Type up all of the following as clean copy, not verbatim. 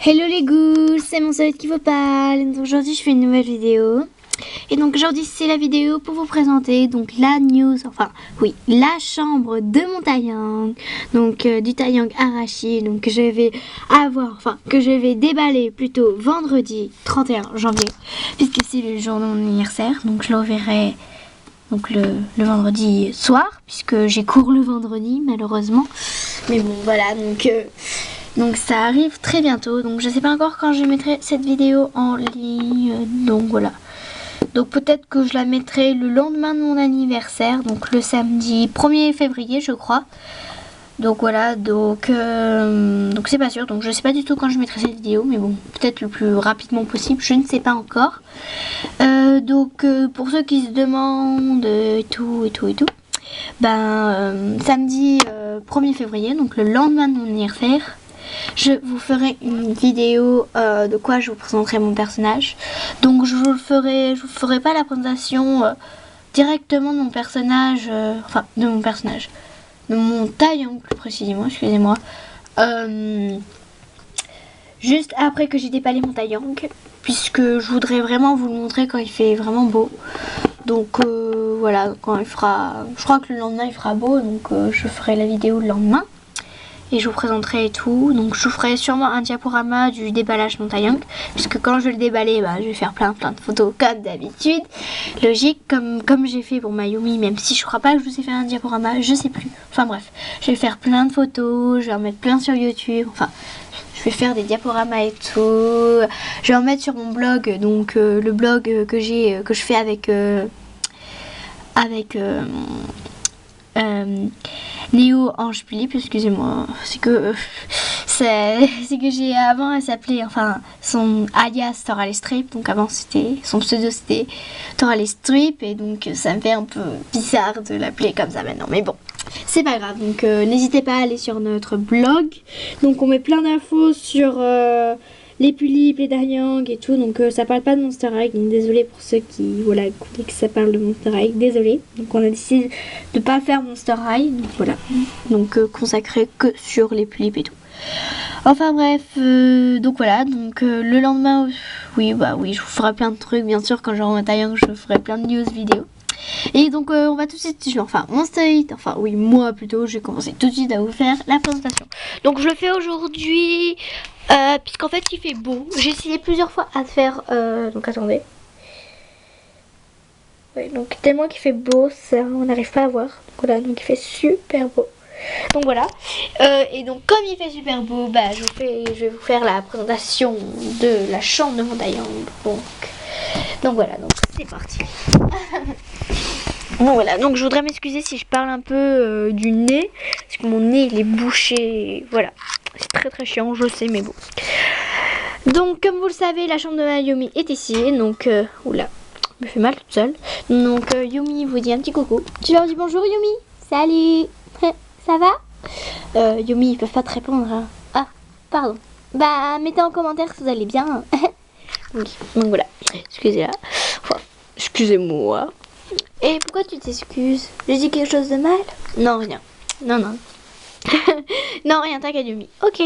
Hello les ghouls, c'est mon solide qui vous parle. Aujourd'hui je fais une nouvelle vidéo. Et donc aujourd'hui c'est la vidéo pour vous présenter donc la news, la chambre de mon Taeyang. Donc du Taeyang Arashi, donc que je vais déballer plutôt vendredi 31 janvier. Puisque c'est le jour de mon anniversaire, donc je l'enverrai donc le vendredi soir. Puisque j'ai cours le vendredi malheureusement. Mais bon voilà donc ça arrive très bientôt, donc je sais pas encore quand je mettrai cette vidéo en ligne, donc voilà. Donc peut-être que je la mettrai le lendemain de mon anniversaire, donc le samedi 1er février je crois. Donc voilà, donc c'est pas sûr, donc je sais pas du tout quand je mettrai cette vidéo, mais bon, peut-être le plus rapidement possible, je ne sais pas encore. Pour ceux qui se demandent et tout, samedi 1er février, donc le lendemain de mon anniversaire, je vous ferai une vidéo de quoi je vous présenterai mon personnage. Donc je vous ferai pas la présentation directement de mon personnage, de mon Taeyang plus précisément, excusez-moi. Juste après que j'ai déballé mon Taeyang, puisque je voudrais vraiment vous le montrer quand il fait vraiment beau. Donc voilà, quand il fera, je crois que le lendemain il fera beau, donc je ferai la vidéo le lendemain. Et je vous présenterai tout. Donc je vous ferai sûrement un diaporama du déballage de mon Taeyang. Puisque quand je vais le déballer, je vais faire plein de photos comme d'habitude. Logique, comme j'ai fait pour ma Yumi. Même si je crois pas que je vous ai fait un diaporama, je sais plus. Enfin bref, je vais faire plein de photos. Je vais en mettre plein sur YouTube. Enfin, je vais faire des diaporamas et tout. Je vais en mettre sur mon blog. Donc le blog que je fais avec Léo Ange Philippe, excusez-moi, c'est que j'ai avant, elle s'appelait, son alias Torales Strip, donc avant son pseudo c'était Torales Strip, et donc ça me fait un peu bizarre de l'appeler comme ça maintenant, mais bon, c'est pas grave. Donc n'hésitez pas à aller sur notre blog, donc on met plein d'infos sur les Pulip, les Taeyang et tout, donc ça parle pas de Monster High, donc désolé pour ceux qui écoutaient que ça parle de Monster High, désolé. Donc on a décidé de pas faire Monster High, donc voilà, donc consacré que sur les Pulip et tout. Enfin bref, donc voilà, donc le lendemain, oui je vous ferai plein de trucs, bien sûr, quand j'aurai un Taeyang, je ferai plein de news vidéo. Et donc on va tout de suite, moi plutôt, je vais commencer tout de suite à vous faire la présentation. Donc je le fais aujourd'hui, puisqu'en fait il fait beau. J'ai essayé plusieurs fois à faire, donc attendez. Ouais, donc tellement qu'il fait beau, ça, on n'arrive pas à voir. Donc voilà, donc il fait super beau. Donc voilà, et donc comme il fait super beau, je vais vous faire la présentation de la chambre de mon Taeyang. Donc voilà, donc c'est parti. Donc voilà, donc je voudrais m'excuser si je parle un peu du nez, parce que mon nez il est bouché, voilà, c'est très chiant, je sais, mais bon. Donc comme vous le savez, la chambre de ma Yumi est ici, donc, oula, me fait mal toute seule. Donc Yumi vous dit un petit coucou. Tu leur dis bonjour Yumi. Salut. Ça va? Yumi ils peuvent pas te répondre, hein. Ah, pardon. Mettez en commentaire si vous allez bien. Oui, donc voilà, excusez-moi. Et pourquoi tu t'excuses? J'ai dit quelque chose de mal? Non, rien. Non. Non, rien, t'inquiète Yumi. Ok.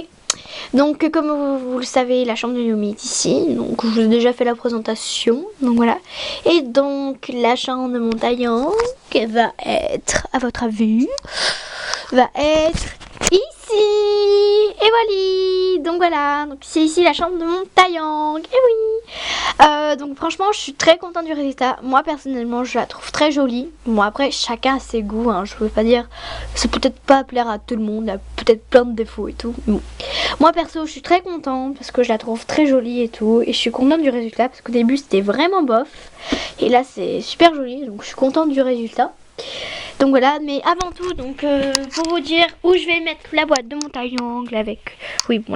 Donc comme vous le savez, la chambre de Yumi est ici. Donc je vous ai déjà fait la présentation. Donc voilà. Et donc la chambre de mon Taeyang va être, à votre avis, va être ici. Et voilà. Donc voilà. Donc c'est ici la chambre de mon Taeyang. Et oui. Donc franchement je suis très contente du résultat. Moi personnellement je la trouve très jolie. Bon après chacun a ses goûts, hein. Je veux pas dire, c'est peut-être pas plaire à tout le monde, il y a peut-être plein de défauts et tout. Bon. Moi perso je suis très contente parce que je la trouve très jolie et tout. Et je suis contente du résultat parce qu'au début c'était vraiment bof. Et là c'est super joli, donc je suis contente du résultat. Donc voilà, mais avant tout, donc pour vous dire où je vais mettre la boîte de mon Taeyang la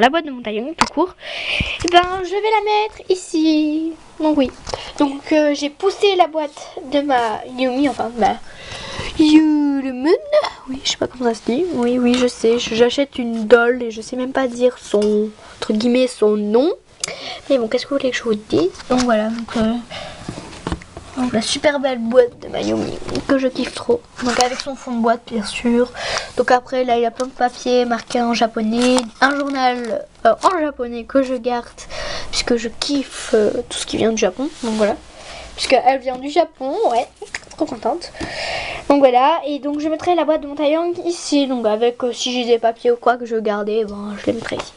boîte de mon Taeyang tout court, je vais la mettre ici. Donc oui, donc j'ai poussé la boîte de ma Yumi, Yulmun, oui, je sais pas comment ça se dit. Oui, je sais, j'achète une doll et je sais même pas dire entre guillemets son nom. Mais bon, qu'est-ce que vous voulez que je vous dise? Donc voilà, Donc la super belle boîte de Mayumi que je kiffe trop. Donc avec son fond de boîte bien sûr. Donc après là il y a plein de papiers marqués en japonais. Un journal en japonais que je garde puisque je kiffe tout ce qui vient du Japon. Donc voilà. Puisqu'elle vient du Japon, ouais, trop contente. Donc voilà, et donc je mettrai la boîte de mon Taeyang ici. Donc avec si j'ai des papiers ou quoi que je veux garder, ben, je les mettrai ici.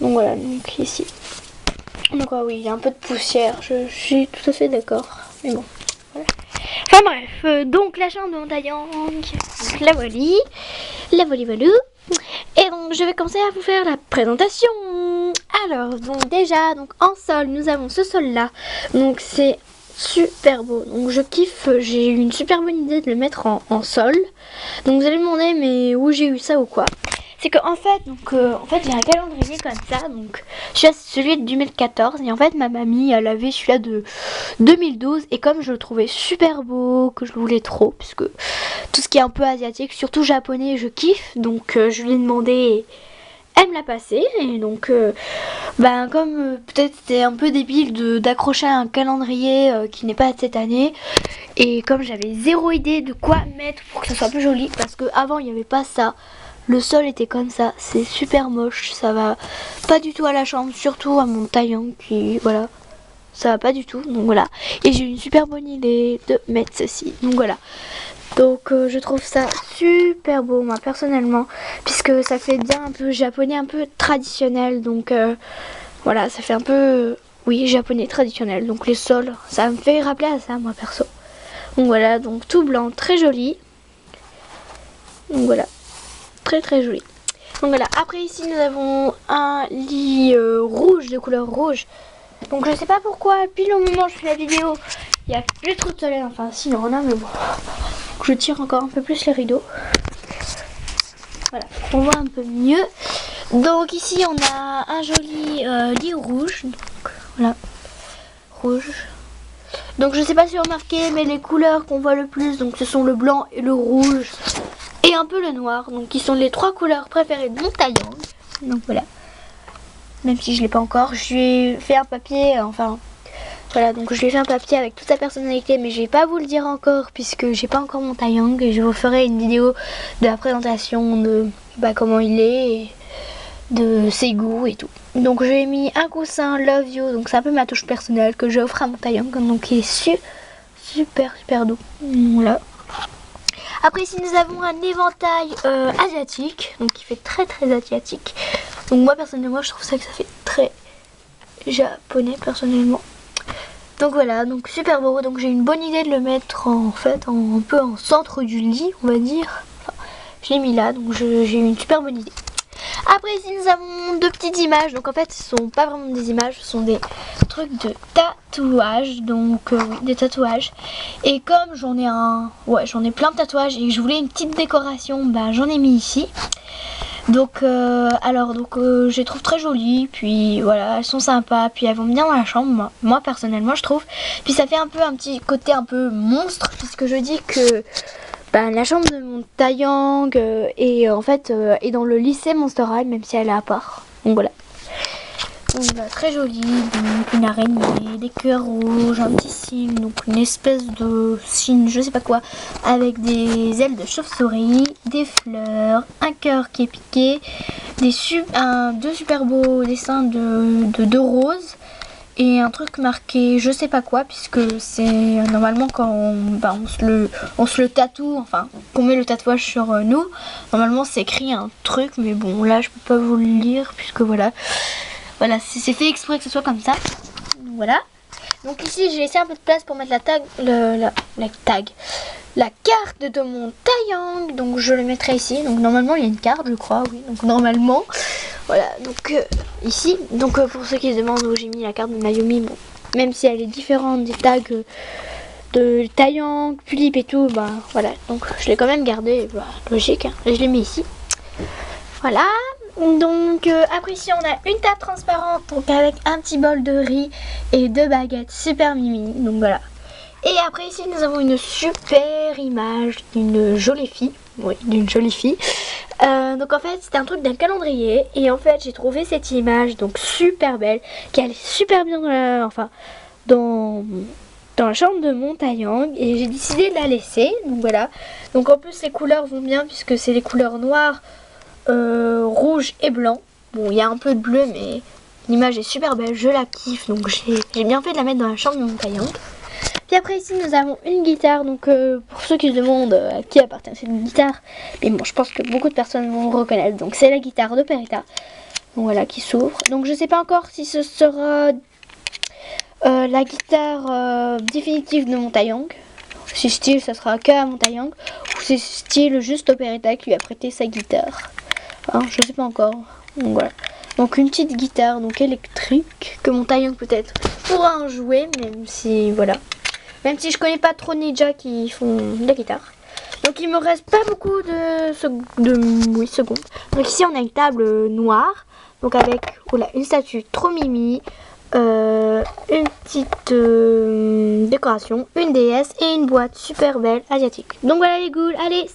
Donc voilà, donc ici. Donc oui, il y a un peu de poussière, je suis tout à fait d'accord. Mais bon, voilà. Enfin bref, donc la chambre de mon Taeyang, donc la voili, voilà. Et donc je vais commencer à vous faire la présentation. Alors, donc déjà, donc en sol, nous avons ce sol là. Donc c'est super beau, donc je kiffe, j'ai eu une super bonne idée de le mettre en sol. Donc vous allez me demander mais où j'ai eu ça ou quoi. C'est qu'en fait, j'ai un calendrier comme ça, donc celui de 2014 et en fait ma mamie elle avait celui-là de 2012 et comme je le trouvais super beau, que je le voulais trop, puisque tout ce qui est un peu asiatique, surtout japonais, je kiffe, donc je lui ai demandé. Elle me l'a passé et donc comme peut-être c'était un peu débile d'accrocher un calendrier qui n'est pas de cette année et comme j'avais zéro idée de quoi mettre pour que ça soit plus joli parce que avant il n'y avait pas ça, le sol était comme ça, c'est super moche, ça va pas du tout à la chambre, surtout à mon Taeyang qui voilà, ça va pas du tout, donc voilà, et j'ai eu une super bonne idée de mettre ceci, donc voilà. Donc je trouve ça super beau moi personnellement, puisque ça fait bien un peu japonais, un peu traditionnel, donc voilà, ça fait un peu, oui, japonais traditionnel, donc les sols, ça me fait rappeler à ça moi perso. Donc voilà, donc tout blanc, très joli, donc voilà, très très joli. Donc voilà, après ici nous avons un lit rouge, de couleur rouge. Donc je sais pas pourquoi, depuis le moment où je fais la vidéo, il n'y a plus trop de soleil, enfin si, il y en a, mais bon. Je tire encore un peu plus les rideaux. Voilà, on voit un peu mieux. Donc ici on a un joli lit rouge. Donc voilà, rouge. Donc je sais pas si vous remarquez, mais les couleurs qu'on voit le plus, donc ce sont le blanc et le rouge. Et un peu le noir, donc qui sont les trois couleurs préférées de mon Taeyang. Donc voilà. Même si je l'ai pas encore, je lui ai fait un papier, voilà, donc je lui ai fait un papier avec toute sa personnalité, mais je vais pas vous le dire encore puisque j'ai pas encore mon Taeyang et je vous ferai une vidéo de la présentation de comment il est, et de ses goûts et tout. Donc j'ai mis un coussin Love You, donc c'est un peu ma touche personnelle que j'offre à mon Taeyang, donc il est super doux. Voilà. Après ici nous avons un éventail asiatique, donc qui fait très asiatique. Donc moi personnellement je trouve ça que ça fait très japonais personnellement. Donc voilà, donc super beau, donc j'ai une bonne idée de le mettre un peu en centre du lit, on va dire. Enfin, je l'ai mis là, donc j'ai eu une super bonne idée. Après ici nous avons deux petites images, donc en fait ce sont pas vraiment des images, ce sont des trucs de tatouage, donc oui, des tatouages. Et comme j'en ai plein de tatouages et que je voulais une petite décoration, j'en ai mis ici. Donc je les trouve très jolies, puis voilà, elles sont sympas, puis elles vont bien dans la chambre, moi personnellement je trouve. Puis ça fait un petit côté un peu monstre, puisque je dis que la chambre de mon Taeyang est dans le lycée Monster High, même si elle est à part. Donc voilà. Donc, très jolie, donc une araignée, des cœurs rouges, un petit signe, donc une espèce de signe, je sais pas quoi, avec des ailes de chauve-souris, des fleurs, un cœur qui est piqué, deux super beaux dessins de deux roses et un truc marqué je sais pas quoi, puisque c'est normalement quand on se le tatoue, enfin qu'on met le tatouage sur nous, normalement c'est écrit un truc, mais bon là je peux pas vous le lire puisque voilà. Voilà, c'est fait exprès que ce soit comme ça. Voilà. Donc ici, j'ai laissé un peu de place pour mettre la carte de mon Taeyang. Donc je le mettrai ici. Donc normalement, il y a une carte, je crois, oui. Donc normalement, voilà. Donc ici, donc pour ceux qui se demandent où j'ai mis la carte de Mayumi, bon, même si elle est différente des tags de Taeyang, Pulip et tout, voilà. Donc je l'ai quand même gardé, logique. Hein. Je l'ai mis ici. Voilà. Donc après ici on a une table transparente, donc avec un petit bol de riz et deux baguettes super mimi, donc voilà. Et après ici nous avons une super image d'une jolie fille, oui d'une jolie fille. Donc en fait c'était un truc d'un calendrier et en fait j'ai trouvé cette image donc super belle, qui allait super bien dans dans la chambre de Montayang et j'ai décidé de la laisser. Donc voilà. Donc en plus les couleurs vont bien puisque c'est les couleurs noires, rouge et blanc. Bon, il y a un peu de bleu mais l'image est super belle, je la kiffe. Donc j'ai bien fait de la mettre dans la chambre de Montayang. Puis après ici nous avons une guitare. Donc pour ceux qui se demandent à qui appartient cette guitare, mais bon, je pense que beaucoup de personnes vont reconnaître. Donc c'est la guitare d'Operetta. Donc voilà, qui s'ouvre. Donc je sais pas encore si ce sera la guitare définitive de Montayang. Si style ça sera qu'à Montayang, ou si style juste Operetta qui lui a prêté sa guitare. Alors, je sais pas encore. Donc voilà. Donc une petite guitare donc électrique que Montayang peut-être pourra en jouer, même si voilà. Même si je connais pas trop Ninja qui font de la guitare. Donc il me reste pas beaucoup de secondes. Donc ici on a une table noire. Donc avec une statue trop mimi. Une petite décoration, une déesse et une boîte super belle asiatique. Donc voilà les ghouls, allez!